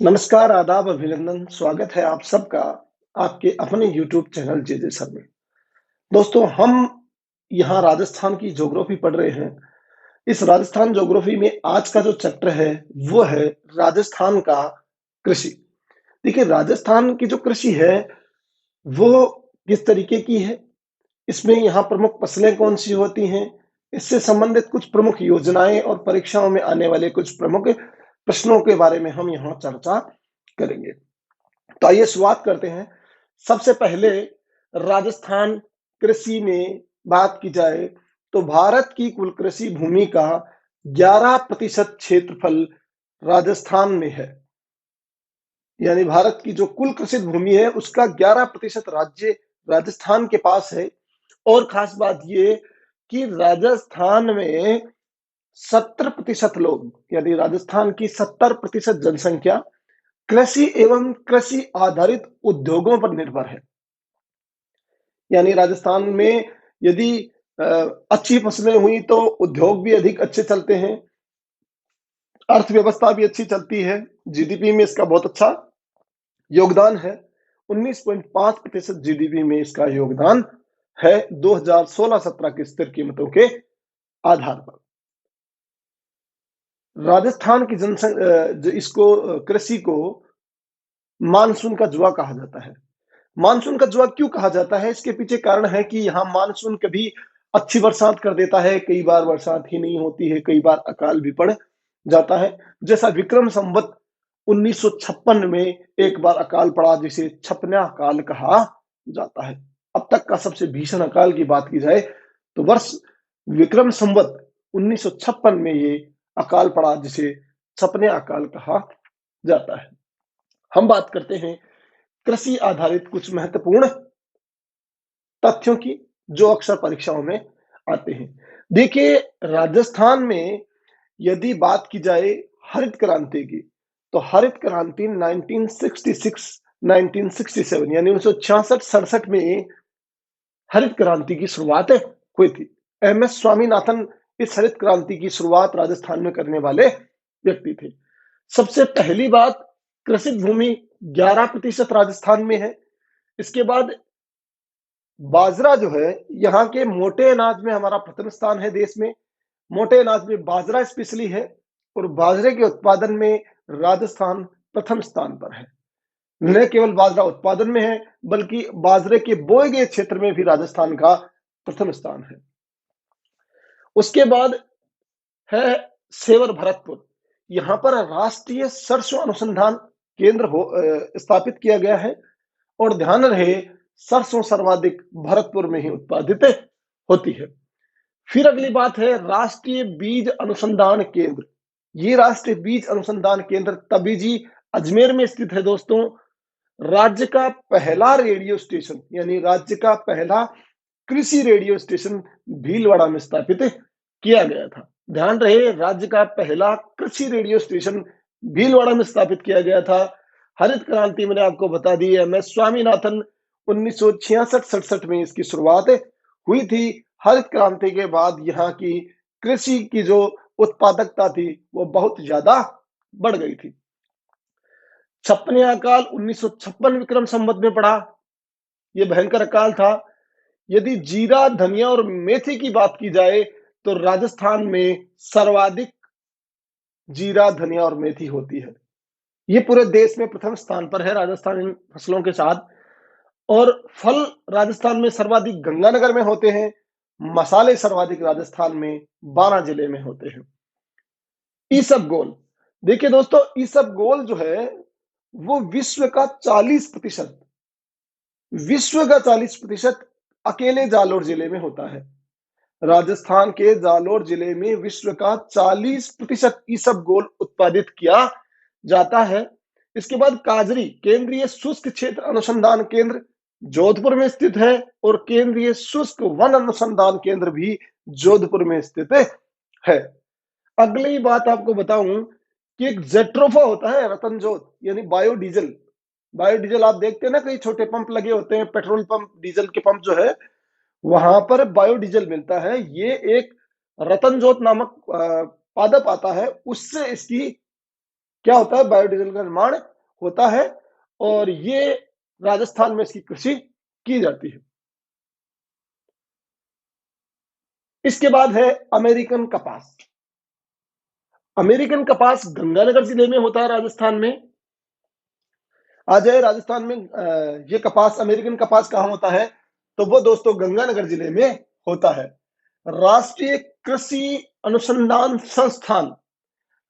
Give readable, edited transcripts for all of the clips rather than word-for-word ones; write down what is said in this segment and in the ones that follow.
नमस्कार, आदाब, अभिनंदन, स्वागत है आप सबका आपके अपने यूट्यूब चैनल जेजे सर में। दोस्तों, हम यहाँ राजस्थान की ज्योग्राफी पढ़ रहे हैं। इस राजस्थान ज्योग्राफी में आज का जो चैप्टर है, वो है राजस्थान का कृषि। देखिए, राजस्थान की जो कृषि है, वो किस तरीके की है? इसमें यहाँ प्रमुख फसलें कौन-सी होती हैं? इससे संबंधित कुछ प्रमुख योजनाएँ और परीक्षाओं में आने वाले कुछ प्रमुख प्रश्नों के बारे में हम यहाँ चर्चा करेंगे। तो आइए शुरुआत करते हैं। सबसे पहले राजस्थान कृषि में बात की जाए तो भारत की कुल कृषि भूमि का 11% क्षेत्रफल राजस्थान में है। यानी भारत की जो कुल कृषि भूमि है उसका 11% राज्य राजस्थान के पास है। और खास बात ये कि राजस्थान में 70% लोग यानी राजस्थान की 70% जनसंख्या कृषि एवं कृषि आधारित उद्योगों पर निर्भर है। यानी राजस्थान में यदि अच्छी फसलें हुई तो उद्योग भी अधिक अच्छे चलते हैं, अर्थव्यवस्था भी अच्छी चलती है, जीडीपी में इसका बहुत अच्छा योगदान है। 19.5% जीडीपी में इसका योगदान है 2016-17 की स्थिर कीमतों के आधार पर। राजस्थान की कृषि को मानसून का जुआ कहा जाता है। मानसून का जुआ क्यों कहा जाता है? इसके पीछे कारण है कि यहाँ मानसून कभी अच्छी बरसात कर देता है, कई बार बरसात ही नहीं होती है, कई बार अकाल भी पड़ जाता है। जैसा विक्रम संवत 1956 में एक बार अकाल पड़ा जिसे छपना अकाल कहा जाता है। अब तक का सबसे भीषण अकाल की बात की जाए तो वर्ष विक्रम संवत 1956 में ये अकाल पड़ा जिसे छपने अकाल कहा जाता है। हम बात करते हैं कृषि आधारित कुछ महत्वपूर्ण तथ्यों की जो अक्सर परीक्षाओं में आते हैं। देखिए, राजस्थान में यदि बात की जाए हरित क्रांति की, तो हरित क्रांति 1966 1967 यानी 1966-67 में हरित क्रांति की शुरुआत हुई थी। एमएस स्वामीनाथन इस हरित क्रांति की शुरुआत राजस्थान में करने वाले व्यक्ति थे। सबसे पहली बात, कृषि भूमि 11% राजस्थान में है। इसके बाद बाजरा जो है, यहाँ के मोटे अनाज में हमारा प्रथम स्थान है देश में। मोटे अनाज में बाजरा स्पेशली है और बाजरे के उत्पादन में राजस्थान प्रथम स्थान पर है। न केवल बाजरा उत्पादन में है, बल्कि बाजरे के बोए गए क्षेत्र में भी राजस्थान का प्रथम स्थान है। उसके बाद है सेवर भरतपुर। यहाँ पर राष्ट्रीय सरसों अनुसंधान केंद्र स्थापित किया गया है और ध्यान रहे सरसों सर्वाधिक भरतपुर में ही उत्पादित होती है। फिर अगली बात है राष्ट्रीय बीज अनुसंधान केंद्र। ये राष्ट्रीय बीज अनुसंधान केंद्र तबीजी अजमेर में स्थित है दोस्तों। राज्य का पहला रेडियो स्टेशन यानी राज्य का पहला कृषि रेडियो स्टेशन भीलवाड़ा में स्थापित किया गया था। ध्यान रहे, राज्य का पहला कृषि रेडियो स्टेशन भीलवाड़ा में स्थापित किया गया था। हरित क्रांति मैंने आपको बता दी है, मैं स्वामीनाथन 1966-67 में इसकी शुरुआत हुई थी। हरित क्रांति के बाद यहाँ की कृषि की जो उत्पादकता थी वो बहुत ज्यादा बढ़ गई थी। छपने अकाल 1956 विक्रम संवत में पड़ा। ये भयंकर अकाल था। यदि जीरा, धनिया और मेथी की बात की जाए तो राजस्थान में सर्वाधिक जीरा, धनिया और मेथी होती है। ये पूरे देश में प्रथम स्थान पर है राजस्थान इन फसलों के साथ। और फल राजस्थान में सर्वाधिक गंगानगर में होते हैं। मसाले सर्वाधिक राजस्थान में 12 जिले में होते हैं। ईसबगोल, देखिए दोस्तों, ईसबगोल जो है वो विश्व का 40% अकेले जालोर जिले में होता है। राजस्थान के जालोर जिले में विश्व का 40% ईसबगोल उत्पादित किया जाता है। इसके बाद काजरी, केंद्रीय शुष्क क्षेत्र अनुसंधान केंद्र जोधपुर में स्थित है और केंद्रीय शुष्क वन अनुसंधान केंद्र भी जोधपुर में स्थित है। अगली बात आपको बताऊं कि एक जेट्रोफा होता है रतनजोत यानी बायोडीजल। बायोडीजल आप देखते हैं ना, कई छोटे पंप लगे होते हैं, पेट्रोल पंप, डीजल के पंप जो है वहां पर बायोडीजल मिलता है। ये एक रतनजोत नामक पादप आता है, उससे इसकी क्या होता है, बायोडीजल का निर्माण होता है और ये राजस्थान में इसकी कृषि की जाती है। इसके बाद है अमेरिकन कपास। अमेरिकन कपास गंगानगर जिले में होता है राजस्थान में। आ जाए राजस्थान में ये कपास, अमेरिकन कपास कहाँ होता है, तो वो दोस्तों गंगानगर जिले में होता है। राष्ट्रीय कृषि अनुसंधान संस्थान,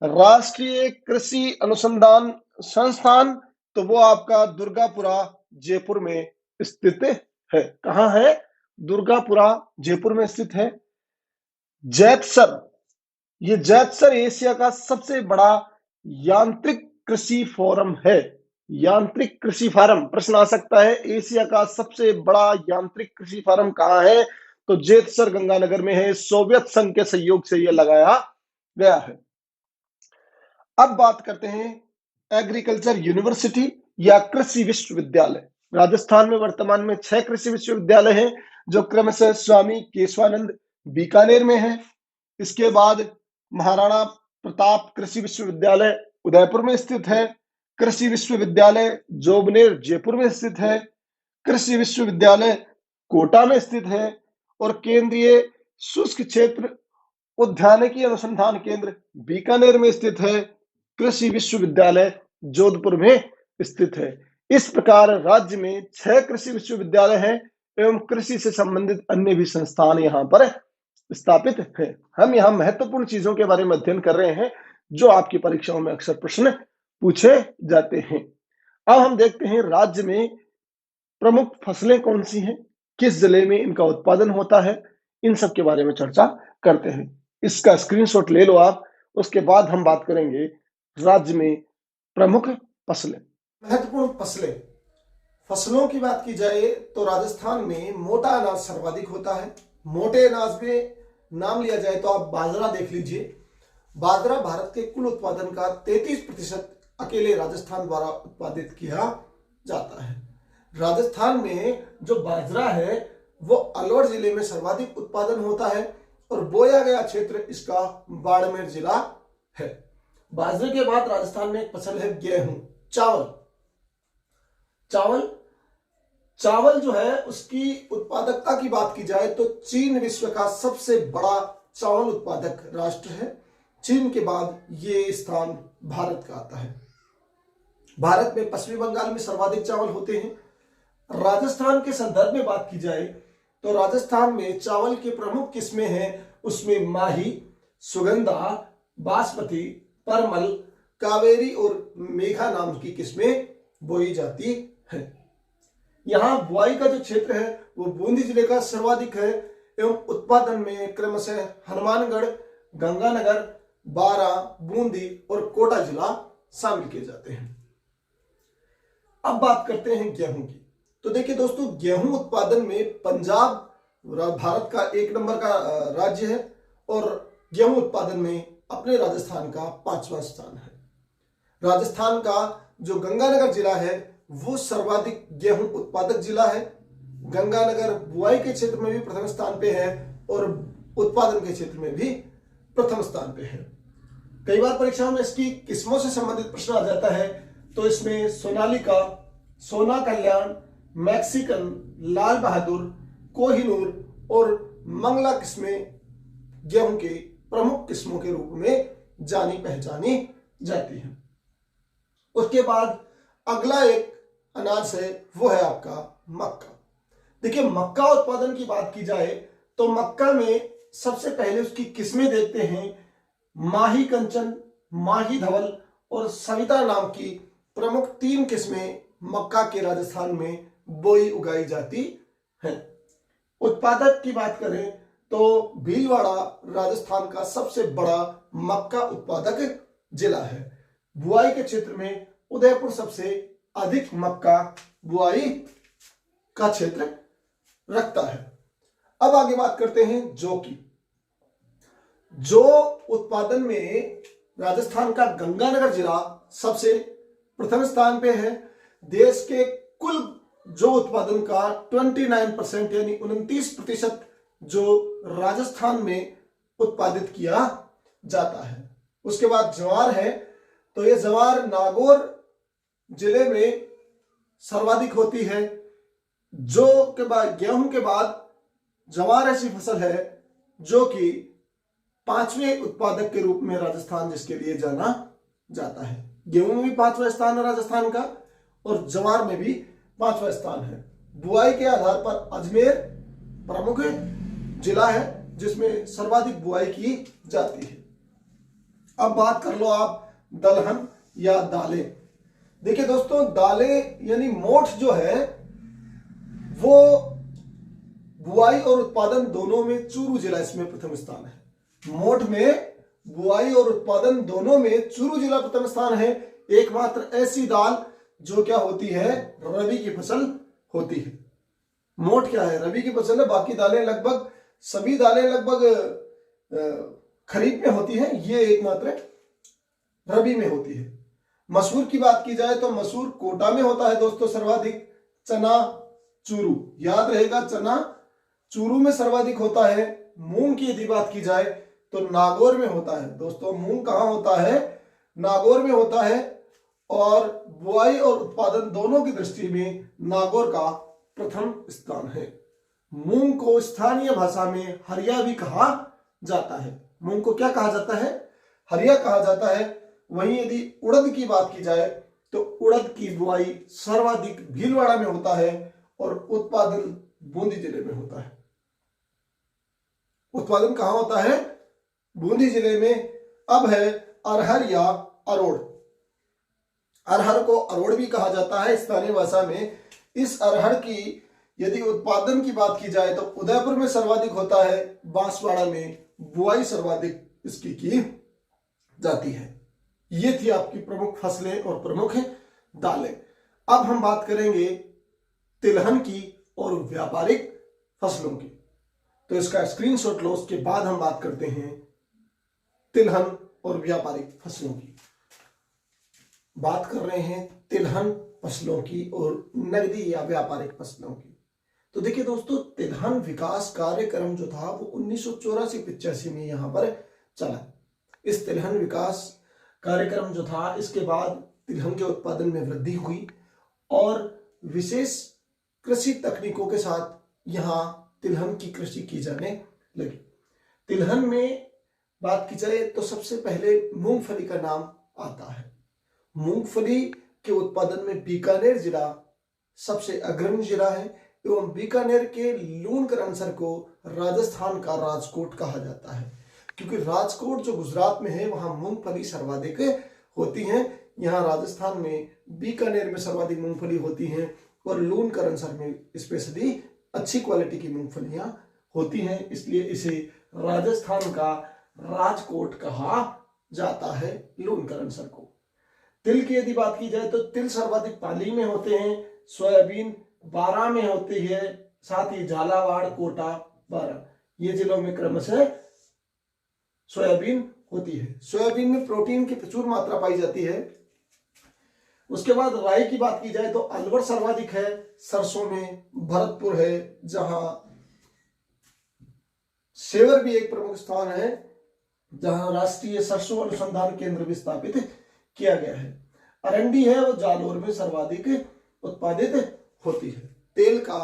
राष्ट्रीय कृषि अनुसंधान संस्थान, तो वो आपका दुर्गापुरा जयपुर में स्थित है। कहाँ है, दुर्गापुरा जयपुर में स्थित है। जैतसर, ये जैतसर एशिया का सबसे बड़ा यांत्रिक कृषि फोरम है। यांत्रिक कृषि फार्म, प्रश्न आ सकता है एशिया का सबसे बड़ा यांत्रिक कृषि फार्म कहाँ है, तो जैतसर गंगानगर में है। सोवियत संघ के सहयोग से यह लगाया गया है। अब बात करते हैं एग्रीकल्चर यूनिवर्सिटी या कृषि विश्वविद्यालय। राजस्थान में वर्तमान में 6 कृषि विश्वविद्यालय हैं, जो क्रमशः स्वामी केशवानंद बीकानेर में है। इसके बाद महाराणा प्रताप कृषि विश्वविद्यालय उदयपुर में स्थित है। कृषि विश्वविद्यालय जोबनेर जयपुर में स्थित है। कृषि विश्वविद्यालय कोटा में स्थित है। और केंद्रीय शुष्क क्षेत्र उद्यानिकी अनुसंधान केंद्र बीकानेर में स्थित है। कृषि विश्वविद्यालय जोधपुर में स्थित है। इस प्रकार राज्य में 6 कृषि विश्वविद्यालय हैं एवं कृषि से संबंधित अन्य भी संस्थान यहाँ पर स्थापित है। हम यहाँ महत्वपूर्ण चीजों के बारे में अध्ययन कर रहे हैं जो आपकी परीक्षाओं में अक्सर प्रश्न पूछे जाते हैं। अब हम देखते हैं राज्य में प्रमुख फसलें कौन सी हैं, किस जिले में इनका उत्पादन होता है, इन सब के बारे में चर्चा करते हैं। इसका स्क्रीनशॉट ले लो आप। उसके बाद हम बात करेंगे राज्य में प्रमुख फसलें। महत्वपूर्ण फसलें, फसलों की बात की जाए तो राजस्थान में मोटा अनाज सर्वाधिक होता है। मोटे अनाज में नाम लिया जाए तो आप बाजरा देख लीजिए। बाजरा भारत के कुल उत्पादन का 33% अकेले राजस्थान द्वारा उत्पादित किया जाता है। राजस्थान में जो बाजरा है वो अलवर जिले में सर्वाधिक उत्पादन होता है और बोया गया क्षेत्र इसका बाड़मेर जिला है। बाजरे के बाद राजस्थान में एक फसल है गेहूं, चावल। चावल जो है उसकी उत्पादकता की बात की जाए तो चीन विश्व का सबसे बड़ा चावल उत्पादक राष्ट्र है। चीन के बाद ये स्थान भारत का आता है। भारत में पश्चिमी बंगाल में सर्वाधिक चावल होते हैं। राजस्थान के संदर्भ में बात की जाए तो राजस्थान में चावल के प्रमुख किस्में हैं, उसमें माही, सुगंधा, बासमती, परमल, कावेरी और मेघा नाम की किस्में बोई जाती हैं। यहाँ बुआई का जो क्षेत्र है वो बूंदी जिले का सर्वाधिक है एवं उत्पादन में क्रमशः हनुमानगढ़, गंगानगर, बारां, बूंदी और कोटा जिला शामिल किए जाते हैं। अब बात करते हैं गेहूं की। तो देखिए दोस्तों, गेहूं उत्पादन में पंजाब भारत का 1 नंबर का राज्य है और गेहूं उत्पादन में अपने राजस्थान का 5वां स्थान है। राजस्थान का जो गंगानगर जिला है वो सर्वाधिक गेहूं उत्पादक जिला है। गंगानगर बुआई के क्षेत्र में भी प्रथम स्थान पे है और उत्पादन के क्षेत्र में भी प्रथम स्थान पे है। कई बार परीक्षाओं में इसकी किस्मों से संबंधित प्रश्न आ जाता है, तो इसमें सोनालिका, सोना कल्याण, मैक्सिकन, लाल बहादुर, कोहिनूर और मंगला किस्में गेहूं के प्रमुख किस्मों के रूप में जानी पहचानी जाती हैं। उसके बाद अगला एक अनाज है वो है आपका मक्का। देखिए, मक्का उत्पादन की बात की जाए तो मक्का में सबसे पहले उसकी किस्में देखते हैं। माही कंचन, माही धवल और सविता नाम की प्रमुख 3 किस्में मक्का के राजस्थान में बोई उगाई जाती हैं। उत्पादक की बात करें तो भीलवाड़ा राजस्थान का सबसे बड़ा मक्का उत्पादक जिला है। बुआई के क्षेत्र में उदयपुर सबसे अधिक मक्का बुआई का क्षेत्र रखता है। अब आगे बात करते हैं जौ की। जौ उत्पादन में राजस्थान का गंगानगर जिला सबसे प्रथम स्थान पे है। देश के कुल जौ उत्पादन का 29% यानी 29% जो राजस्थान में उत्पादित किया जाता है। उसके बाद ज्वार है। तो ये ज्वार नागौर जिले में सर्वाधिक होती है। जो के बाद गेहूं के बाद ज्वार ऐसी फसल है जो कि 5वें उत्पादक के रूप में राजस्थान जिसके लिए जाना जाता है। गेहूं में भी 5वां स्थान है राजस्थान का और ज्वार में भी 5वां स्थान है। बुआई के आधार पर अजमेर प्रमुख जिला है जिसमें सर्वाधिक बुआई की जाती है। अब बात कर लो आप दलहन या दालें। देखिए दोस्तों, दालें यानी मोठ जो है वो बुआई और उत्पादन दोनों में चूरू जिला इसमें प्रथम स्थान है। मोठ में बुआई और उत्पादन दोनों में चूरू जिला प्रथम स्थान है। एकमात्र ऐसी दाल जो क्या होती है, रबी की फसल होती है। मोठ क्या है, रबी की फसल है। बाकी दालें लगभग सभी दालें लगभग खरीफ में होती है, ये एकमात्र रबी में होती है। मसूर की बात की जाए तो मसूर कोटा में होता है दोस्तों सर्वाधिक। चना चूरू, याद रहेगा, चना चूरू में सर्वाधिक होता है। मूंग की यदि बात की जाए तो नागौर में होता है दोस्तों। मूंग कहाँ होता है, नागौर में होता है। और बुआई और उत्पादन दोनों की दृष्टि में नागौर का प्रथम स्थान है। मूंग को स्थानीय भाषा में हरिया भी कहा जाता है। मूंग को क्या कहा जाता है, हरिया कहा जाता है। वहीं यदि उड़द की बात की जाए तो उड़द की बुआई सर्वाधिक भीलवाड़ा में होता है और उत्पादन बूंदी जिले में होता है। उत्पादन कहां होता है, बूंदी जिले में। अब है अरहर या अरोड़। अरहर को अरोड़ भी कहा जाता है स्थानीय भाषा में। इस अरहर की यदि उत्पादन की बात की जाए तो उदयपुर में सर्वाधिक होता है, बांसवाड़ा में बुआई सर्वाधिक इसकी की जाती है। ये थी आपकी प्रमुख फसलें और प्रमुख दालें। अब हम बात करेंगे तिलहन की और व्यापारिक फसलों की। तो इसका स्क्रीनशॉट लो, उसके बाद हम बात करते हैं तिलहन और व्यापारिक फसलों की। बात कर रहे हैं तिलहन फसलों की और नगदी या व्यापारिक फसलों की। तो देखिए दोस्तों, तिलहन विकास कार्यक्रम जो था वो 1984-85 में यहां पर चला। इस तिलहन विकास कार्यक्रम जो था, इसके बाद तिलहन के उत्पादन में वृद्धि हुई और विशेष कृषि तकनीकों के साथ यहां तिलहन की कृषि की जाने लगी। तिलहन में बात की जाए तो सबसे पहले मूंगफली का नाम आता है। मूंगफली के उत्पादन में बीकानेर जिला सबसे अग्रणी जिला है एवं बीकानेर के लूणकरणसर को राजस्थान का राजकोट कहा जाता है, क्योंकि राजकोट जो गुजरात में है वहां मूंगफली सर्वाधिक होती है। यहाँ राजस्थान में बीकानेर में सर्वाधिक मूंगफली होती है और लूणकरणसर में स्पेशली अच्छी क्वालिटी की मूंगफलियां होती हैं, इसलिए इसे राजस्थान का राजकोट कहा जाता है लूणकरणसर को। तिल की यदि बात की जाए तो तिल सर्वाधिक पाली में होते हैं, सोयाबीन बारां में होती है, साथ ही झालावाड़, कोटा, बारां, ये जिलों में क्रमशः सोयाबीन होती है। सोयाबीन में प्रोटीन की प्रचुर मात्रा पाई जाती है। उसके बाद राई की बात की जाए तो अलवर सर्वाधिक है, सरसों में भरतपुर है, जहां सेवर भी एक प्रमुख स्थान है, जहां राष्ट्रीय सरसों अनुसंधान केंद्र भी स्थापित किया गया है। अरंडी है वो जालौर में सर्वाधिक उत्पादित होती है। तेल का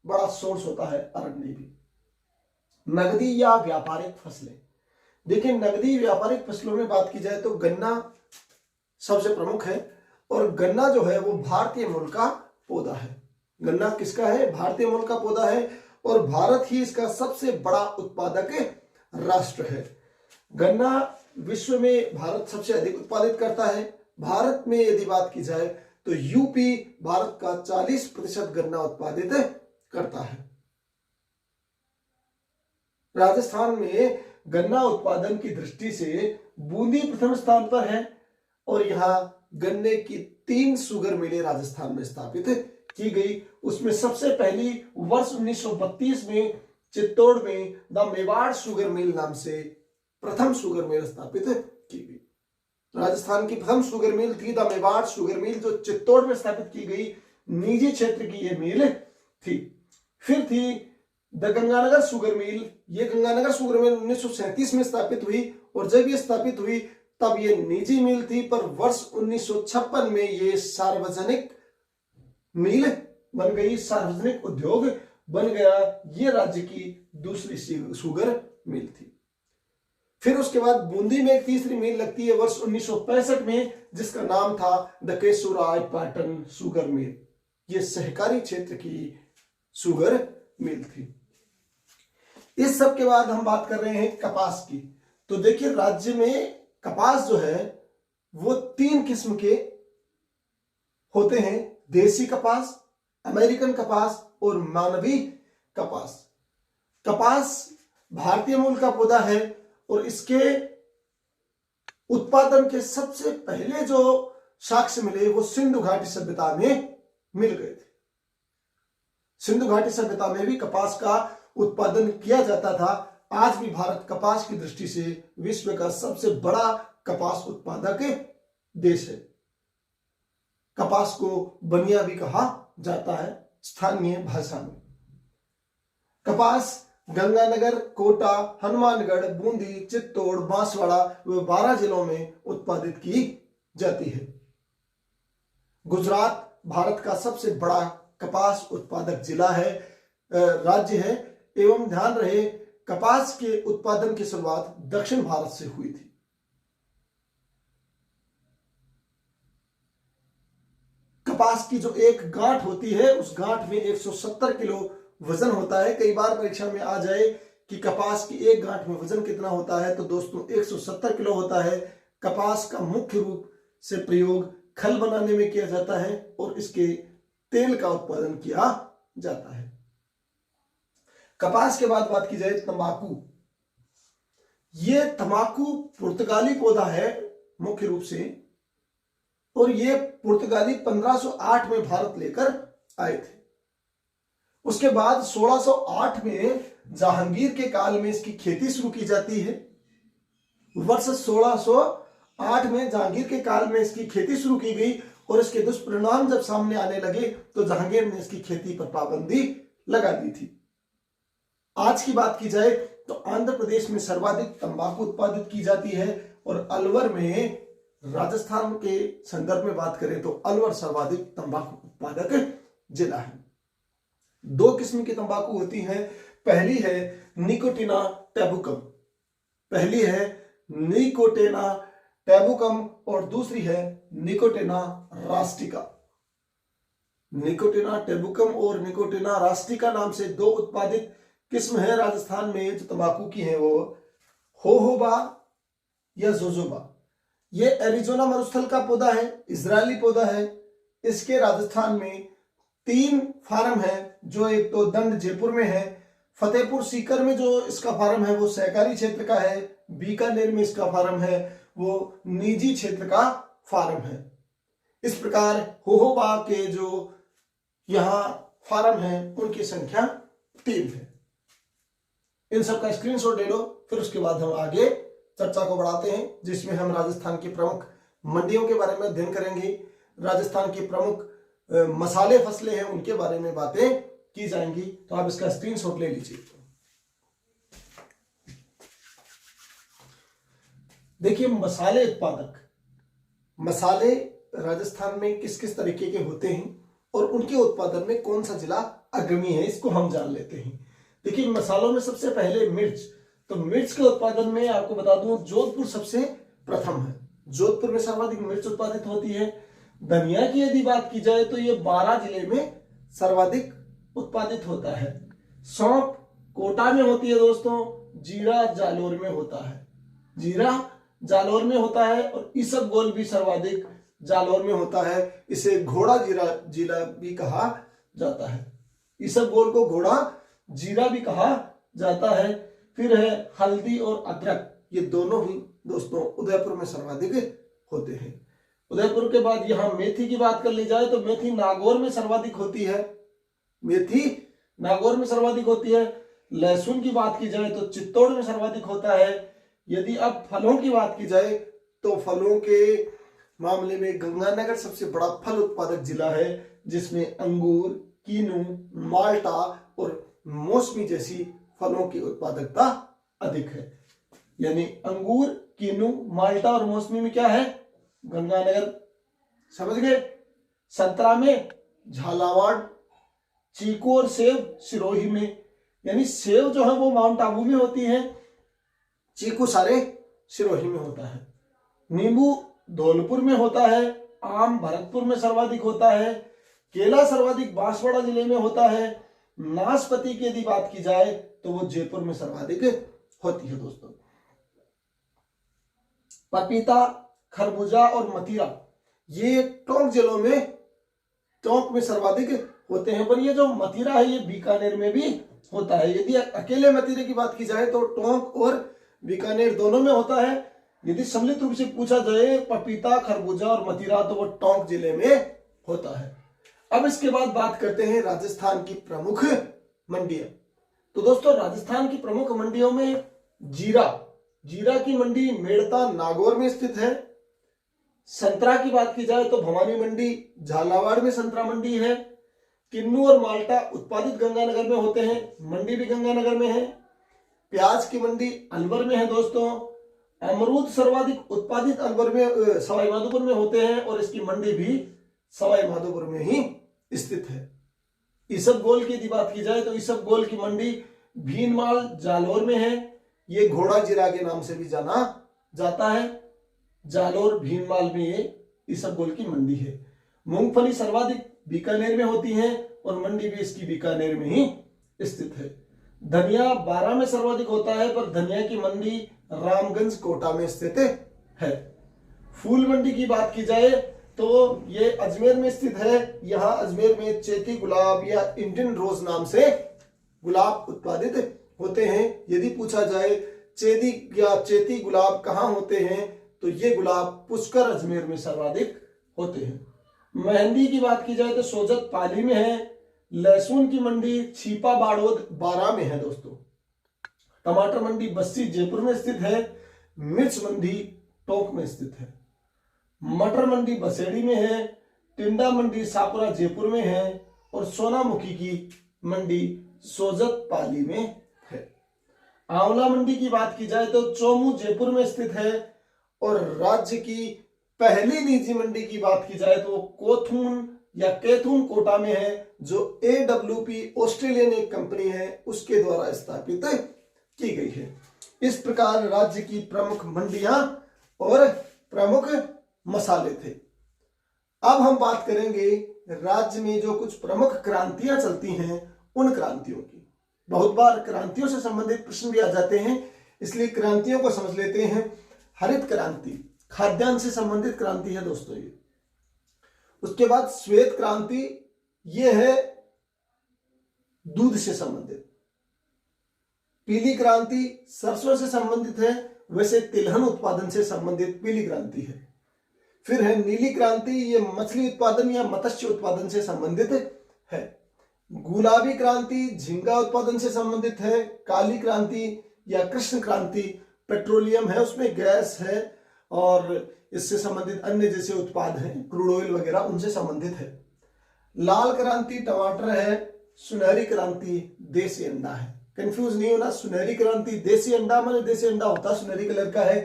बड़ा सोर्स होता है अरंडी भी। नगदी या व्यापारिक फसलें। देखिए, नगदी व्यापारिक फसलों में बात की जाए तो गन्ना सबसे प्रमुख है और गन्ना जो है वो भारतीय मूल का पौधा है। गन्ना किसका है, भारतीय मूल का पौधा है और भारत ही इसका सबसे बड़ा उत्पादक राष्ट्र है। गन्ना विश्व में भारत सबसे अधिक उत्पादित करता है। भारत में यदि बात की जाए तो यूपी भारत का 40% गन्ना उत्पादित करता है। राजस्थान में गन्ना उत्पादन की दृष्टि से बूंदी प्रथम स्थान पर है और यहाँ गन्ने की 3 शुगर मिलें राजस्थान में स्थापित की गई। उसमें सबसे पहली वर्ष 1932 में चित्तौड़ में द मेवाड़ शुगर मिल नाम से प्रथम शुगर मिल स्थापित की गई। राजस्थान की प्रथम शुगर मिल थी द मेवाड़ शुगर मिल, जो चित्तौड़ में स्थापित की गई। निजी क्षेत्र की यह मिल थी। फिर थी द गंगानगर शुगर मिल। ये गंगानगर शुगर मिल 1937 में स्थापित हुई और जब ये स्थापित हुई तब ये निजी मिल थी, पर वर्ष 1956 में ये सार्वजनिक मिल बन गई, सार्वजनिक उद्योग बन गया। ये राज्य की दूसरी शुगर मिल थी। फिर उसके बाद बूंदी में एक तीसरी मिल लगती है वर्ष 1965 में, जिसका नाम था द केशुराय पैटर्न शुगर मिल। ये सहकारी क्षेत्र की शुगर मिल थी। इस सब के बाद हम बात कर रहे हैं कपास की। तो देखिए, राज्य में कपास जो है वो 3 किस्म के होते हैं, देसी कपास, अमेरिकन कपास और मानवीय कपास। कपास भारतीय मूल का पौधा है और इसके उत्पादन के सबसे पहले जो साक्ष्य मिले वो सिंधु घाटी सभ्यता में मिल गए थे। सिंधु घाटी सभ्यता में भी कपास का उत्पादन किया जाता था। आज भी भारत कपास की दृष्टि से विश्व का सबसे बड़ा कपास उत्पादक देश है। कपास को बनिया भी कहा जाता है स्थानीय भाषा में। कपास गंगानगर, कोटा, हनुमानगढ़, बूंदी, चित्तौड़, बांसवाड़ा व 12 जिलों में उत्पादित की जाती है। गुजरात भारत का सबसे बड़ा कपास उत्पादक जिला है, राज्य है। एवं ध्यान रहे, कपास के उत्पादन की शुरुआत दक्षिण भारत से हुई थी। कपास की जो एक गांठ होती है, उस गांठ में 170 किलो वजन होता है। कई बार परीक्षा में आ जाए कि कपास की एक गांठ में वजन कितना होता है, तो दोस्तों 170 किलो होता है। कपास का मुख्य रूप से प्रयोग खल बनाने में किया जाता है और इसके तेल का उत्पादन किया जाता है। कपास के बाद बात की जाए तंबाकू। ये तंबाकू पुर्तगाली पौधा है मुख्य रूप से, और ये पुर्तगाली 1508 में भारत लेकर आए थे। उसके बाद 1608 में जहांगीर के काल में इसकी खेती शुरू की जाती है। वर्ष 1608 में जहांगीर के काल में इसकी खेती शुरू की गई और इसके दुष्परिणाम जब सामने आने लगे तो जहांगीर ने इसकी खेती पर पाबंदी लगा दी थी। आज की बात की जाए तो आंध्र प्रदेश में सर्वाधिक तंबाकू उत्पादित की जाती है और अलवर में, राजस्थान के संदर्भ में बात करें तो अलवर सर्वाधिक तंबाकू उत्पादक जिला है। 2 किस्म की तंबाकू होती है। पहली है निकोटिना टैबुकम, और दूसरी है निकोटिना रास्टिका। निकोटिना टैबुकम और निकोटिना रास्टिका नाम से 2 उत्पादित किस्म है राजस्थान में जो तंबाकू की है, वो होहोबा या जोजोबा। ये एरिजोना मरुस्थल का पौधा है, इजरायली पौधा है। इसके राजस्थान में 3 फार्म है, जो एक तो दंड जयपुर में है, फतेहपुर सीकर में जो इसका फार्म है वो सहकारी क्षेत्र का है, बीकानेर में इसका फार्म है वो निजी क्षेत्र का फार्म है। इस प्रकार होहोबा के जो यहाँ फार्म है उनकी संख्या 3 है। इन सब का स्क्रीनशॉट ले लो, फिर उसके बाद हम आगे चर्चा को बढ़ाते हैं, जिसमें हम राजस्थान की प्रमुख मंडियों के बारे में अध्ययन करेंगे। राजस्थान की प्रमुख मसाले फसलें हैं उनके बारे में बातें की जाएंगी। तो आप इसका स्क्रीनशॉट ले लीजिए। देखिए, मसाले उत्पादक, मसाले राजस्थान में किस किस तरीके के होते हैं और उनके उत्पादन में कौन सा जिला अग्रणी है, इसको हम जान लेते हैं। देखिए, मसालों में सबसे पहले मिर्च। तो मिर्च के उत्पादन में आपको बता दूं, जोधपुर सबसे प्रथम है। जोधपुर में सर्वाधिक मिर्च उत्पादित होती है। धनिया की यदि बात की जाए तो ये 12 जिले में सर्वाधिक उत्पादित होता है। सौंफ कोटा में होती है दोस्तों, जीरा जालोर में होता है, जीरा जालोर में होता है, और इसबगोल भी सर्वाधिक जालोर में होता है। इसे घोड़ा जीरा जिला भी कहा जाता है। इसबगोल को घोड़ा जीरा भी कहा जाता है। फिर है हल्दी और अदरक, ये दोनों ही दोस्तों उदयपुर में सर्वाधिक होते हैं। उदयपुर के बाद यहां मेथी की बात कर ली जाए तो मेथी नागौर में सर्वाधिक होती है, मेथी नागौर में सर्वाधिक होती है। लहसुन की बात की जाए तो चित्तौड़ में सर्वाधिक होता है। यदि अब फलों की बात की जाए तो फलों के मामले में गंगानगर सबसे बड़ा फल उत्पादक जिला है, जिसमें अंगूर, कीनू, माल्टा और मौसमी जैसी फलों की उत्पादकता अधिक है। यानी अंगूर किन्नू, माल्टा और मौसमी में क्या है, गंगानगर, समझ गए। संतरा में झालावाड़, चीकू और सेब सिरोही में, यानी सेब जो है वो माउंट आबू में होती है, चीकू सारे सिरोही में होता है। नींबू धौलपुर में होता है, आम भरतपुर में सर्वाधिक होता है, केला सर्वाधिक बांसवाड़ा जिले में होता है, नाशपाती की यदि बात की जाए तो वो जयपुर में सर्वाधिक होती है दोस्तों। पपीता, खरबूजा और मतीरा ये टोंक जिलों में, टोंक में सर्वाधिक होते हैं, पर ये जो मतीरा है ये बीकानेर में भी होता है। यदि अकेले मतीरे की बात की जाए तो टोंक और बीकानेर दोनों में होता है। यदि सम्मिलित रूप से पूछा जाए पपीता, खरबूजा और मतीरा तो वो टोंक जिले में होता है। अब इसके बाद बात करते हैं राजस्थान की प्रमुख मंडियां। तो दोस्तों राजस्थान की प्रमुख मंडियों में जीरा की मंडी मेड़ता नागौर में स्थित है। संतरा की बात की जाए तो भवानी मंडी झालावाड़ में संतरा मंडी है। किन्नू और माल्टा उत्पादित गंगानगर में होते हैं, मंडी भी गंगानगर में है। प्याज की मंडी अलवर में है दोस्तों। अमरूद सर्वाधिक उत्पादित अलवर में, सवाई माधोपुर में होते हैं और इसकी मंडी भी सवाई माधोपुर में ही स्थित है। इसबगोल की यदि बात की जाए तो इसबगोल की मंडी भीनमाल जालोर में है। ये घोड़ा जीरा के नाम से भी जाना जाता है। जालोर भीनमाल में ये इसबगोल की मंडी है। मूंगफली सर्वाधिक बीकानेर में होती है और मंडी भी इसकी बीकानेर में ही स्थित है। धनिया 12 में सर्वाधिक होता है, पर धनिया की मंडी रामगंज कोटा में स्थित है। फूल मंडी की बात की जाए तो ये अजमेर में स्थित है। यहाँ अजमेर में चेती गुलाब या इंडियन रोज नाम से गुलाब उत्पादित होते हैं। यदि पूछा जाए चेती गुलाब कहाँ होते हैं तो ये गुलाब पुष्कर अजमेर में सर्वाधिक होते हैं। मेहंदी की बात की जाए तो सोजत पाली में है। लहसुन की मंडी छीपा बाड़ोद 12 में है दोस्तों। टमाटर मंडी बस्सी जयपुर में स्थित है। मिर्च मंडी टोंक में स्थित है। मटर मंडी बसेड़ी में है। टिंडा मंडी सापुरा जयपुर में है और सोनामुखी की मंडी सोजत पाली में है। आंवला मंडी की बात की जाए तो चोमू जयपुर में स्थित है और राज्य की पहली निजी मंडी की बात की जाए तो कोथून या केथून कोटा में है, जो AWP ऑस्ट्रेलियन एक कंपनी है उसके द्वारा स्थापित की गई है। इस प्रकार राज्य की प्रमुख मंडियां और प्रमुख मसाले थे। अब हम बात करेंगे राज्य में जो कुछ प्रमुख क्रांतियां चलती हैं उन क्रांतियों की। बहुत बार क्रांतियों से संबंधित प्रश्न भी आ जाते हैं, इसलिए क्रांतियों को समझ लेते हैं। हरित क्रांति खाद्यान्न से संबंधित क्रांति है दोस्तों ये। उसके बाद श्वेत क्रांति, ये है दूध से संबंधित। पीली क्रांति सरसों से संबंधित है, वैसे तिलहन उत्पादन से संबंधित पीली क्रांति है। फिर है नीली क्रांति, ये मछली उत्पादन या मत्स्य उत्पादन से संबंधित है। गुलाबी क्रांति झींगा उत्पादन से संबंधित है। काली क्रांति या कृष्ण क्रांति पेट्रोलियम है, उसमें गैस है और इससे संबंधित अन्य जैसे उत्पाद हैं क्रूड ऑयल वगैरह, उनसे संबंधित है। लाल क्रांति टमाटर है। सुनहरी क्रांति देसी अंडा है। कंफ्यूज नहीं होना, सुनहरी क्रांति देसी अंडा माने देसी अंडा होता सुनहरी कलर का है।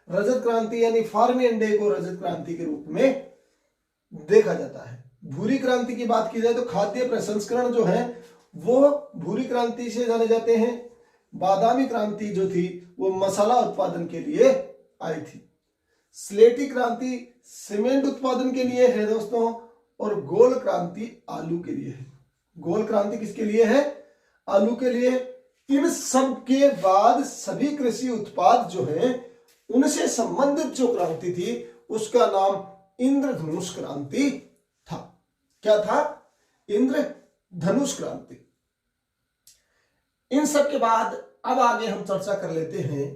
रजत क्रांति यानी फार्मी अंडे को रजत क्रांति के रूप में देखा जाता है। भूरी क्रांति की बात की जाए तो खाद्य प्रसंस्करण जो है वो भूरी क्रांति से जाने जाते हैं। बादामी क्रांति जो थी वो मसाला उत्पादन के लिए आई थी। स्लेटी क्रांति सीमेंट उत्पादन के लिए है दोस्तों और गोल क्रांति आलू के लिए है। गोल क्रांति किसके लिए है? आलू के लिए। इन सब के बाद सभी कृषि उत्पाद जो हैं उनसे संबंधित जो क्रांति थी उसका नाम इंद्रधनुष क्रांति था। क्या था? इंद्रधनुष क्रांति। इन सब के बाद अब आगे हम चर्चा कर लेते हैं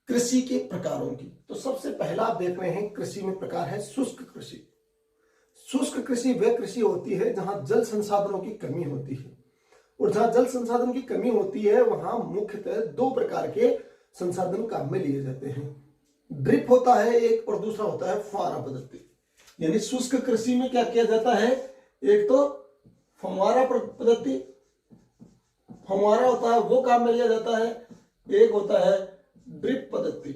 कृषि के प्रकारों की। तो सबसे पहला आप देख रहे हैं कृषि में प्रकार है शुष्क कृषि। शुष्क कृषि वह कृषि होती है जहां जल संसाधनों की कमी होती है, और जहां जल संसाधन की कमी होती है वहां मुख्यतः दो प्रकार के संसाधन काम में लिए जाते हैं। ड्रिप होता है एक, और दूसरा होता है फुहारा पद्धति। यानी शुष्क कृषि में क्या किया जाता है? एक तो फुहारा पद्धति, फुहारा होता है वो काम में लिया जाता है। एक होता है ड्रिप पद्धति।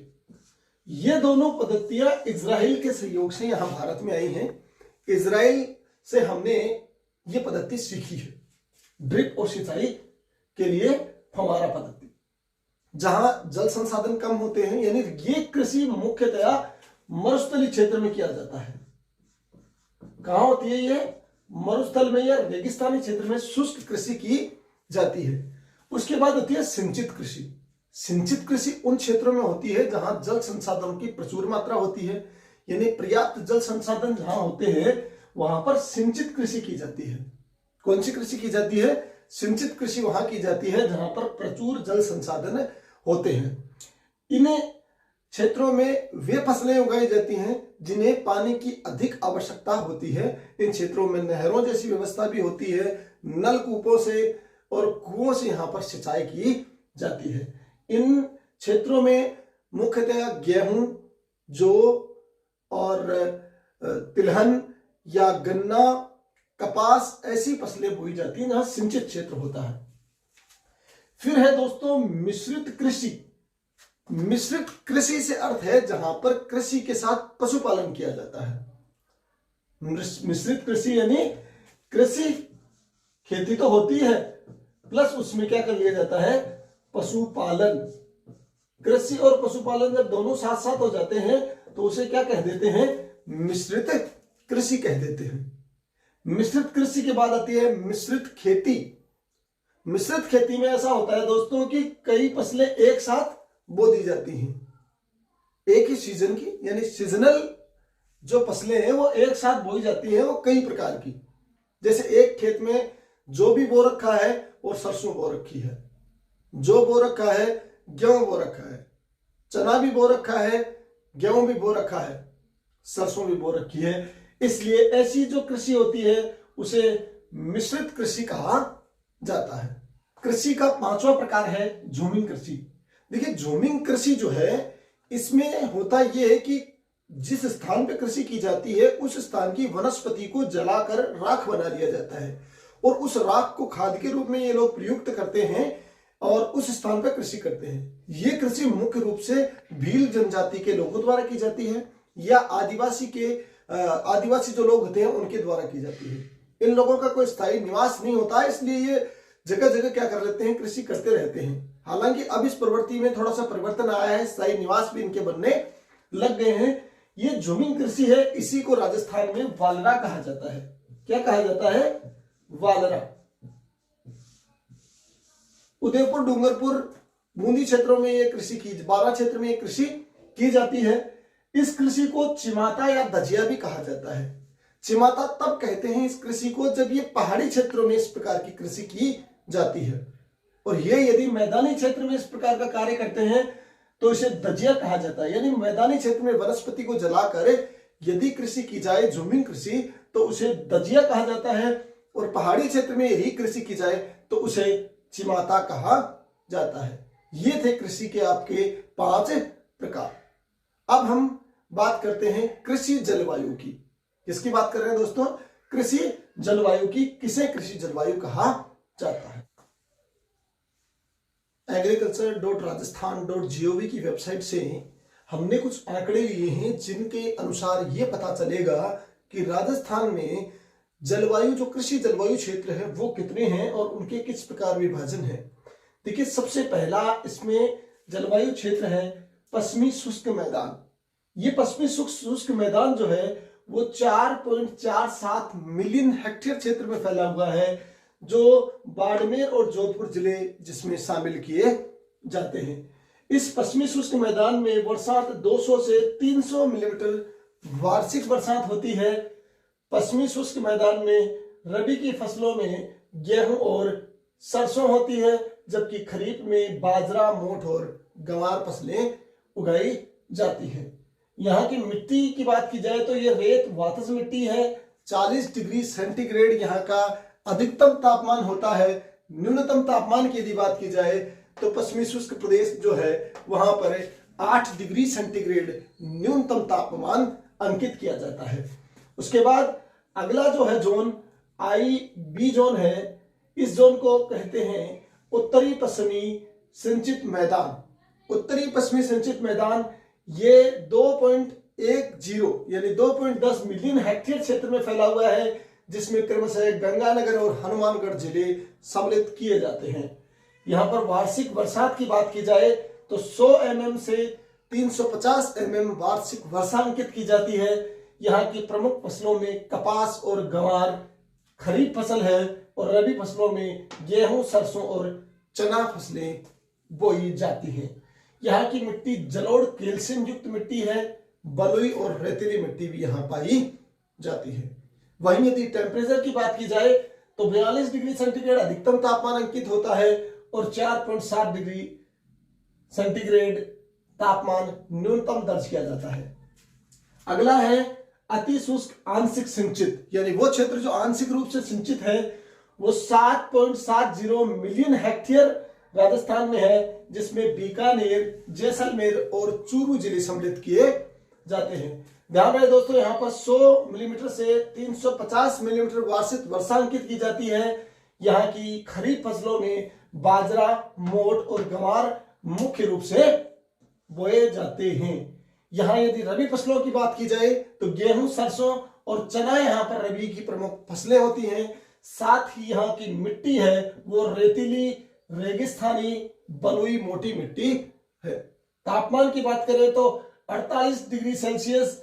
ये दोनों पद्धतियां इजराइल के सहयोग से यहां भारत में आई हैं। इजराइल से हमने ये पद्धति सीखी है, ड्रिप और सिंचाई के लिए फव्वारा पद्धति, जहां जल संसाधन कम होते हैं, यानी ये कृषि मुख्यतया मरुस्थलीय क्षेत्र में किया जाता है। कहां होती है ये? मरुस्थल में या रेगिस्तानी क्षेत्र में शुष्क कृषि की जाती है। उसके बाद होती है सिंचित कृषि। सिंचित कृषि उन क्षेत्रों में होती है जहां जल संसाधनों की प्रचुर मात्रा होती है, यानी पर्याप्त जल संसाधन जहां होते हैं वहां पर सिंचित कृषि की जाती है। कौन सी कृषि की जाती है? सिंचित कृषि वहां की जाती है जहां पर प्रचुर जल संसाधन होते हैं। इन क्षेत्रों में वे फसलें उगाई जाती हैं जिन्हें पानी की अधिक आवश्यकता होती है। इन क्षेत्रों में नहरों जैसी व्यवस्था भी होती है, नलकूपों से और कुओं से यहां पर सिंचाई की जाती है। इन क्षेत्रों में मुख्यतः गेहूं, जौ और तिलहन या गन्ना, कपास ऐसी फसलें बोई जाती हैं जहां सिंचित क्षेत्र होता है। फिर है दोस्तों मिश्रित कृषि। मिश्रित कृषि से अर्थ है जहां पर कृषि के साथ पशुपालन किया जाता है। मिश्रित कृषि यानी कृषि, खेती तो होती है प्लस उसमें क्या कर लिया जाता है? पशुपालन। कृषि और पशुपालन जब दोनों साथ साथ हो जाते हैं तो उसे क्या कह देते हैं? मिश्रित कृषि कह देते हैं। मिश्रित कृषि के बाद आती है मिश्रित खेती। मिश्रित खेती में ऐसा होता है दोस्तों कि कई फसलें एक साथ बो दी जाती हैं एक ही सीजन की, यानी सीजनल जो फसलें हैं वो एक साथ बोई जाती हैं, वो कई प्रकार की। जैसे एक खेत में जो भी बो रखा है और सरसों बो रखी है, जो बो रखा है, गेहूं बो रखा है, चना भी बो रखा है, गेहूं भी बो रखा है, सरसों भी बो रखी है। इसलिए ऐसी जो कृषि होती है उसे मिश्रित कृषि कहा जाता है। कृषि का पांचवा प्रकार है झूमिंग कृषि। देखिए झूमिंग कृषि जो है इसमें होता यह है कि जिस स्थान पर कृषि की जाती है उस स्थान की वनस्पति को जलाकर राख बना लिया जाता है और उस राख को खाद के रूप में ये लोग प्रयुक्त करते हैं और उस स्थान पर कृषि करते हैं। ये कृषि मुख्य रूप से भील जनजाति के लोगों द्वारा की जाती है या आदिवासी जो लोग होते हैं उनके द्वारा की जाती है। इन लोगों का कोई स्थायी निवास नहीं होता है, इसलिए ये जगह जगह क्या कर लेते हैं? कृषि करते रहते हैं। हालांकि अब इस प्रवृत्ति में थोड़ा सा परिवर्तन आया है, स्थायी निवास भी इनके बनने लग गए हैं। ये झूमिंग कृषि है, इसी को राजस्थान में वालरा कहा जाता है। क्या कहा जाता है? वालरा। उदयपुर, डूंगरपुर, बूंदी क्षेत्रों में ये कृषि की, बारा क्षेत्र में ये कृषि की जाती है। इस कृषि को चिमाता या दजिया भी कहा जाता है। चिमाता तब कहते हैं इस कृषि को जब ये पहाड़ी क्षेत्रों में इस प्रकार की कृषि की जाती है, और ये यदि मैदानी क्षेत्र में इस प्रकार का कार्य करते हैं तो इसे दजिया कहा जाता है। यानी मैदानी क्षेत्र में वनस्पति को जलाकर यदि कृषि की जाए झूमिंग कृषि तो उसे दजिया कहा जाता है, और पहाड़ी क्षेत्र में यही कृषि की जाए तो उसे चिमाता कहा जाता है। ये थे कृषि के आपके 5 प्रकार। अब हम बात करते हैं कृषि जलवायु की। किसकी बात कर रहे हैं दोस्तों? कृषि जलवायु की। किसे कृषि जलवायु कहा जाता है? agriculture.rajasthan.gov की वेबसाइट से हमने कुछ आंकड़े लिए हैं जिनके अनुसार ये पता चलेगा कि राजस्थान में जलवायु, जो कृषि जलवायु क्षेत्र है वो कितने हैं और उनके किस प्रकार विभाजन है। देखिए सबसे पहला इसमें जलवायु क्षेत्र है पश्चिमी शुष्क मैदान। ये पश्चिमी शुष्क मैदान जो है वो 4.47 मिलियन हेक्टेयर क्षेत्र में फैला हुआ है, जो बाड़मेर और जोधपुर जिले जिसमें शामिल किए जाते हैं। इस पश्चिमी शुष्क मैदान में बरसात 200 से 300 मिलीमीटर वार्षिक बरसात होती है। पश्चिमी शुष्क मैदान में रबी की फसलों में गेहूं और सरसों होती है, जबकि खरीफ में बाजरा, मोठ और गंवार फसलें उगाई जाती हैं। यहाँ की मिट्टी की बात की जाए तो ये रेत वातस मिट्टी है। 40 डिग्री सेंटीग्रेड यहाँ का अधिकतम तापमान होता है। न्यूनतम तापमान की यदि बात की जाए तो पश्चिमी शुष्क प्रदेश जो है वहां पर 8 डिग्री सेंटीग्रेड न्यूनतम तापमान अंकित किया जाता है। उसके बाद अगला जो है जोन IB जोन है। इस जोन को कहते हैं उत्तरी पश्चिमी सिंचित मैदान। उत्तरी पश्चिमी सिंचित मैदान ये 2.10 यानी 2.10 मिलियन हेक्टेयर क्षेत्र में फैला हुआ है, जिसमें क्रमशः गंगानगर और हनुमानगढ़ जिले सम्मिलित किए जाते हैं। यहाँ पर वार्षिक बरसात की बात की जाए तो 100 mm से 350 mm वार्षिक वर्षा अंकित की जाती है। यहाँ की प्रमुख फसलों में कपास और गंवार खरीफ फसल है, और रबी फसलों में गेहूं, सरसों और चना फसलें बोई जाती हैं। यहाँ की मिट्टी जलोढ़ कैल्शियम युक्त मिट्टी है, बलुई और रेतीली मिट्टी भी यहाँ पाई जाती है। वहीं यदि टेम्परेचर की बात की जाए तो 42 डिग्री सेंटीग्रेड अधिकतम तापमान अंकित होता है और 4.7 डिग्री सेंटीग्रेड तापमान न्यूनतम दर्ज किया जाता है। अगला है अति शुष्क आंशिक सिंचित, यानी वो क्षेत्र जो आंशिक रूप से सिंचित है, वो 7.70 मिलियन हेक्टेयर राजस्थान में है, जिसमें बीकानेर, जैसलमेर और चूरू जिले सम्मिलित किए जाते हैं। ध्यान रहे दोस्तों, यहाँ पर 100 मिलीमीटर से 350 मिलीमीटर वार्षिक वर्षा अंकित की जाती है। यहाँ की खरीफ फसलों में बाजरा, मोट और गंवार मुख्य रूप से बोए जाते हैं। यहाँ यदि रबी फसलों की बात की जाए तो गेहूं, सरसों और चना यहाँ पर रबी की प्रमुख फसलें होती हैं। साथ ही यहाँ की मिट्टी है वो रेतीली, रेगिस्तानी, बलुई, मोटी मिट्टी है। तापमान की बात करें तो 48 डिग्री सेल्सियस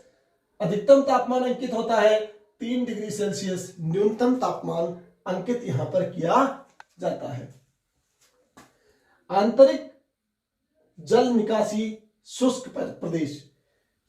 अधिकतम तापमान अंकित होता है, 3 डिग्री सेल्सियस न्यूनतम तापमान अंकित यहां पर किया जाता है। आंतरिक जल निकासी शुष्क प्रदेश,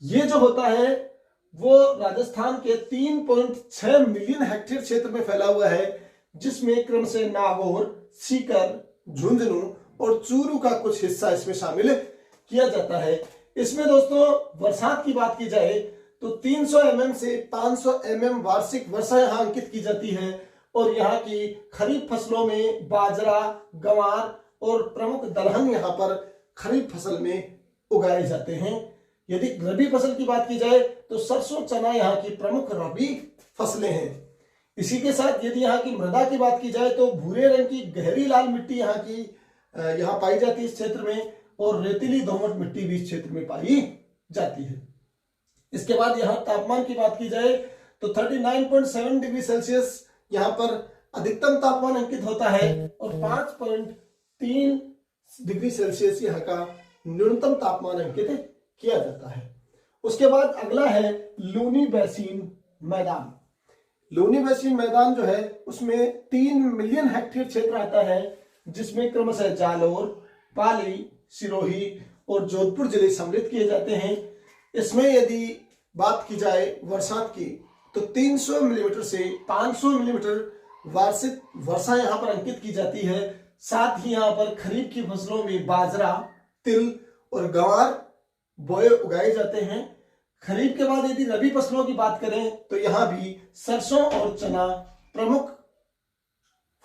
ये जो होता है वो राजस्थान के 3.6 मिलियन हेक्टेयर क्षेत्र में फैला हुआ है, जिसमें क्रमशः नागौर, सीकर, झुंझुनू और चूरू का कुछ हिस्सा इसमें शामिल किया जाता है। इसमें दोस्तों बरसात की बात की जाए तो 300 mm से 500 mm वार्षिक वर्षा यहाँ अंकित की जाती है, और यहाँ की खरीफ फसलों में बाजरा, गंवार और प्रमुख दलहन यहाँ पर खरीफ फसल में उगाए जाते हैं। यदि रबी फसल की बात की जाए तो सरसों, चना यहाँ की प्रमुख रबी फसलें हैं। इसी के साथ यदि यहाँ की मृदा की बात की जाए तो भूरे रंग की गहरी लाल मिट्टी यहाँ पाई जाती है इस क्षेत्र में, और रेतीली दोमट मिट्टी भी इस क्षेत्र में पाई जाती है। इसके बाद यहाँ तापमान की बात की जाए तो 39.7 डिग्री सेल्सियस यहाँ पर अधिकतम तापमान अंकित होता है, और 5.3 डिग्री सेल्सियस यहाँ का न्यूनतम तापमान अंकित किया जाता है। उसके बाद अगला है लूनी बेसिन मैदान। लूनी बेसिन मैदान जो है उसमें 3 मिलियन हेक्टेयर क्षेत्र आता है, जिसमें क्रमशः जालोर, पाली, सिरोही और जोधपुर जिले सम्मिलित किए जाते हैं। इसमें यदि बात की जाए बरसात की तो 300 मिलीमीटर से 500 मिलीमीटर वार्षिक वर्षा यहाँ पर अंकित की जाती है। साथ ही यहाँ पर खरीफ की फसलों में बाजरा, तिल और गंवार बोए उगाए जाते हैं। खरीफ के बाद यदि रबी फसलों की बात करें तो यहाँ भी सरसों और चना प्रमुख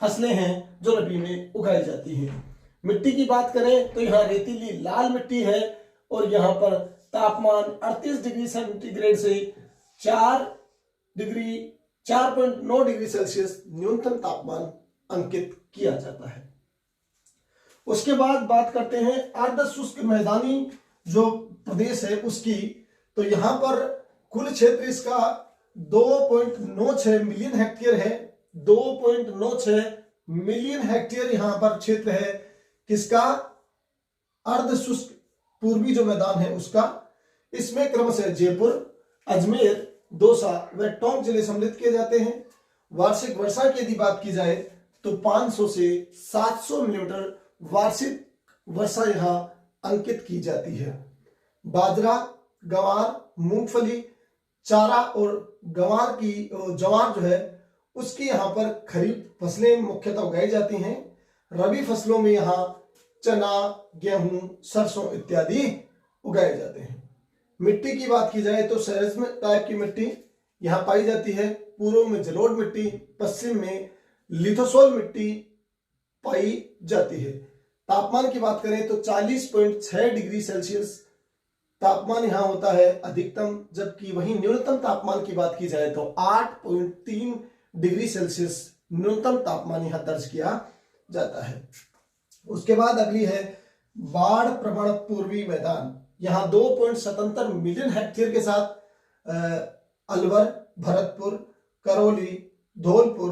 फसलें हैं जो रबी में उगाई जाती हैं। मिट्टी की बात करें तो यहाँ रेतीली लाल मिट्टी है, और यहाँ पर तापमान 38 डिग्री सेंटीग्रेड से 4.9 डिग्री सेल्सियस न्यूनतम तापमान अंकित किया जाता है। उसके बाद बात करते हैं अर्ध शुष्क मैदानी जो प्रदेश है उसकी, तो यहाँ पर कुल क्षेत्र इसका 2.96 मिलियन हेक्टेयर है। 2.96 मिलियन हेक्टेयर यहाँ पर क्षेत्र है किसका, अर्ध शुष्क पूर्वी जो मैदान है उसका। इसमें क्रमशः जयपुर, अजमेर, दौसा व टोंक जिले सम्मिलित किए जाते हैं। वार्षिक वर्षा की यदि बात की जाए तो 500 से 700 मिलीमीटर वार्षिक वर्षा यहाँ अंकित की जाती है। बाजरा, गंवार, मूंगफली, चारा और ज्वार जो है उसकी यहाँ पर खरीफ फसलें मुख्यतः उगाई जाती हैं। रबी फसलों में यहाँ चना, गेहूं, सरसों इत्यादि उगाए जाते हैं। मिट्टी की बात की जाए तो सहज टाइप की मिट्टी यहाँ पाई जाती है। पूर्व में जलोढ़ मिट्टी, पश्चिम में लिथोसोल मिट्टी पाई जाती है। तापमान की बात करें तो 40.6 डिग्री सेल्सियस तापमान यहाँ होता है अधिकतम, जबकि वहीं न्यूनतम तापमान की बात की जाए तो 8.3 डिग्री सेल्सियस न्यूनतम तापमान यहाँ दर्ज किया जाता है। उसके बाद अगली है बाढ़ प्रवण पूर्वी मैदान, यहाँ 2.77 मिलियन हेक्टेयर के साथ अलवर, भरतपुर, करौली, धौलपुर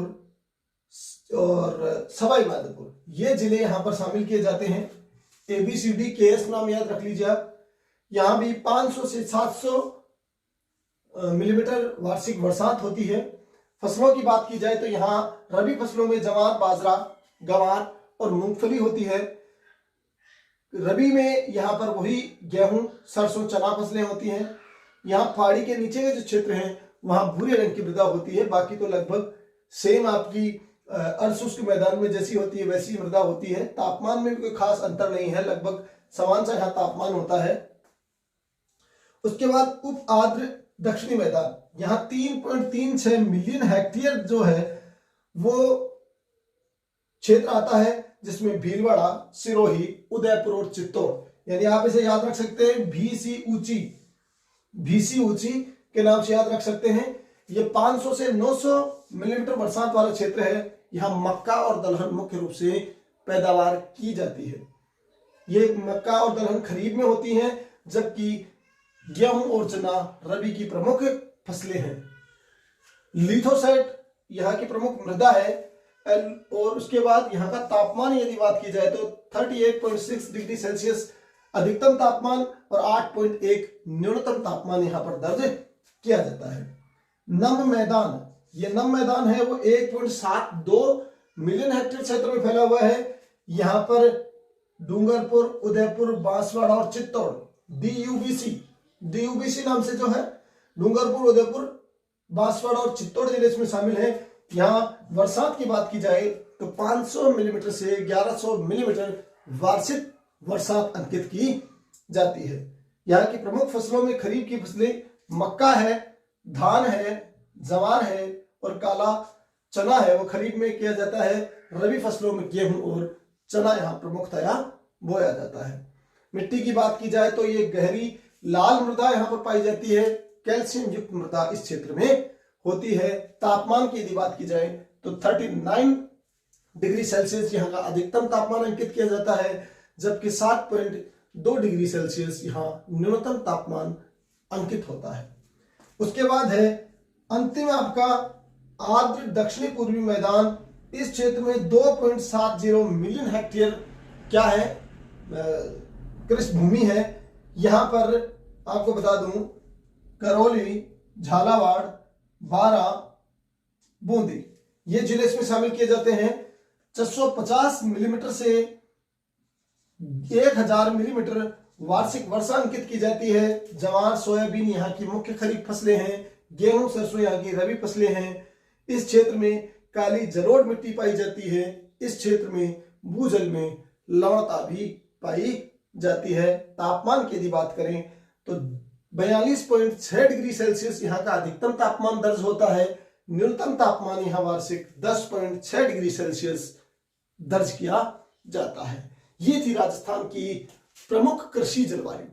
और सवाई माधोपुर ये जिले यहाँ पर शामिल किए जाते हैं। ABCD KS नाम याद रख लीजिए आप। यहाँ भी 500 से 700 मिलीमीटर वार्षिक बरसात होती है। फसलों की बात की जाए तो यहाँ रबी फसलों में जवार, बाजरा, ग्वार और मूंगफली होती है। रबी में यहाँ पर वही गेहूं, सरसों, चना फसलें होती हैं। यहाँ पहाड़ी के नीचे के जो क्षेत्र हैं वहां भूरे रंग की मृदा होती है। बाकी तो लगभग सेम आपकी अर्धशुष्क मैदान में जैसी होती है वैसी मृदा होती है। तापमान में भी कोई खास अंतर नहीं है, लगभग समान सा यहाँ तापमान होता है। उसके बाद उप आर्द्र दक्षिणी मैदान, यहाँ 3.36 मिलियन हेक्टेयर जो है वो क्षेत्र आता है, जिसमें भीलवाड़ा, सिरोही, उदयपुर और चित्तौड़, यानी आप इसे याद रख सकते हैं भीसी ऊंची के नाम से याद रख सकते हैं। ये 500 से 900 मिलीमीटर बरसात वाला क्षेत्र है। यहाँ मक्का और दलहन मुख्य रूप से पैदावार की जाती है। ये मक्का और दलहन खरीफ में होती हैं, जबकि गेहूं और चना रबी की प्रमुख फसलें हैं। लिथोसाइट यहाँ की प्रमुख मृदा है। और उसके बाद यहाँ का तापमान यदि बात की जाए तो 38.6 डिग्री सेल्सियस अधिकतम तापमान और 8.1 न्यूनतम तापमान यहाँ पर दर्ज किया जाता है। नम मैदान, ये नम मैदान है वो 1.72 मिलियन हेक्टेयर क्षेत्र में फैला हुआ है। यहाँ पर डूंगरपुर, उदयपुर, बांसवाड़ा और चित्तौड़ DUBC नाम से जो है डूंगरपुर, उदयपुर, बांसवाड़ा और चित्तौड़ जिले इसमें शामिल है। यहाँ बरसात की बात की जाए तो 500 मिलीमीटर से 1100 मिलीमीटर वार्षिक बरसात अंकित की जाती है। यहाँ की प्रमुख फसलों में खरीफ की फसलें मक्का है, धान है, जवार है और काला चना है, वो खरीफ में किया जाता है। रबी फसलों में गेहूं और चना यहाँ प्रमुखतया बोया जाता है। मिट्टी की बात की जाए तो ये गहरी लाल मृदा यहाँ पर पाई जाती है। कैल्शियम युक्त मृदा इस क्षेत्र में होती है। तापमान की यदि बात की जाए तो 39 डिग्री सेल्सियस यहाँ का अधिकतम तापमान अंकित किया जाता है, जबकि 7.2 डिग्री सेल्सियस यहाँ न्यूनतम तापमान अंकित होता है। उसके बाद है अंतिम आपका आर्द्र दक्षिणी पूर्वी मैदान। इस क्षेत्र में 2.70 मिलियन हेक्टेयर क्या है, कृषि भूमि है। यहाँ पर आपको बता दूं करौली, झालावाड़, बारा, बूंदी ये जिले इसमें शामिल किए जाते हैं। 650 मिलीमीटर से 1000 मिलीमीटर वार्षिक वर्षा अंकित की जाती है। जवार, सोयाबीन यहाँ की मुख्य खरीफ फसलें हैं। गेहूं, सरसों यहाँ की रबी फसलें हैं। इस क्षेत्र में काली जलोढ़ मिट्टी पाई जाती है। इस क्षेत्र में भूजल में लवणता भी पाई जाती है। तापमान की यदि बात करें तो 42.6 डिग्री सेल्सियस यहाँ का अधिकतम तापमान दर्ज होता है। न्यूनतम तापमान यहाँ वार्षिक 10.6 डिग्री सेल्सियस दर्ज किया जाता है। ये थी राजस्थान की प्रमुख कृषि जलवायु।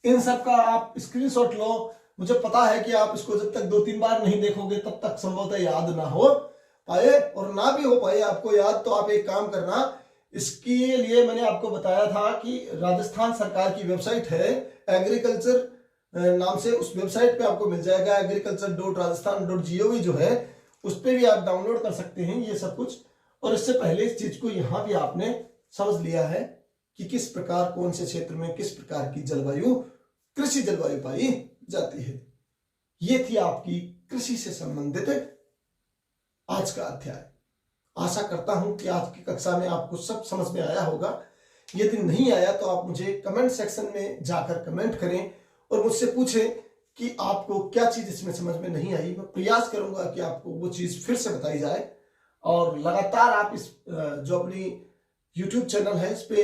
इन सब का आप स्क्रीनशॉट लो। मुझे पता है कि आप इसको जब तक 2-3 बार नहीं देखोगे तब तक संभवतः याद ना हो पाए, और ना भी हो पाए आपको याद तो आप एक काम करना, इसके लिए मैंने आपको बताया था कि राजस्थान सरकार की वेबसाइट है एग्रीकल्चर नाम से, उस वेबसाइट पे आपको मिल जाएगा agriculture.rajasthan.gov जो है, उस पर भी आप डाउनलोड कर सकते हैं ये सब कुछ। और इससे पहले इस चीज को यहाँ भी आपने समझ लिया है कि किस प्रकार कौन से क्षेत्र में किस प्रकार की जलवायु, कृषि जलवायु पाई जाती है। ये थी आपकी कृषि से संबंधित आज का अध्याय। आशा करता हूं कि आज की कक्षा में आपको सब समझ में आया होगा। यदि नहीं आया तो आप मुझे कमेंट सेक्शन में जाकर कमेंट करें और मुझसे पूछें कि आपको क्या चीज इसमें समझ में नहीं आई। मैं प्रयास करूंगा कि आपको वो चीज फिर से बताई जाए। और लगातार आप इस जो अपनी YouTube चैनल है इस पे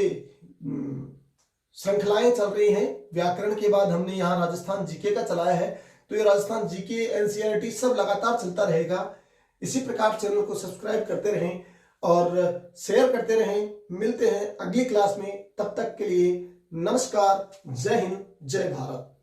श्रृंखलाएं चल रही हैं। व्याकरण के बाद हमने यहाँ राजस्थान जीके का चलाया है, तो ये राजस्थान जीके, NCERT सब लगातार चलता रहेगा। इसी प्रकार चैनल को सब्सक्राइब करते रहें और शेयर करते रहें। मिलते हैं अगली क्लास में, तब तक के लिए नमस्कार, जय हिंद, जय भारत।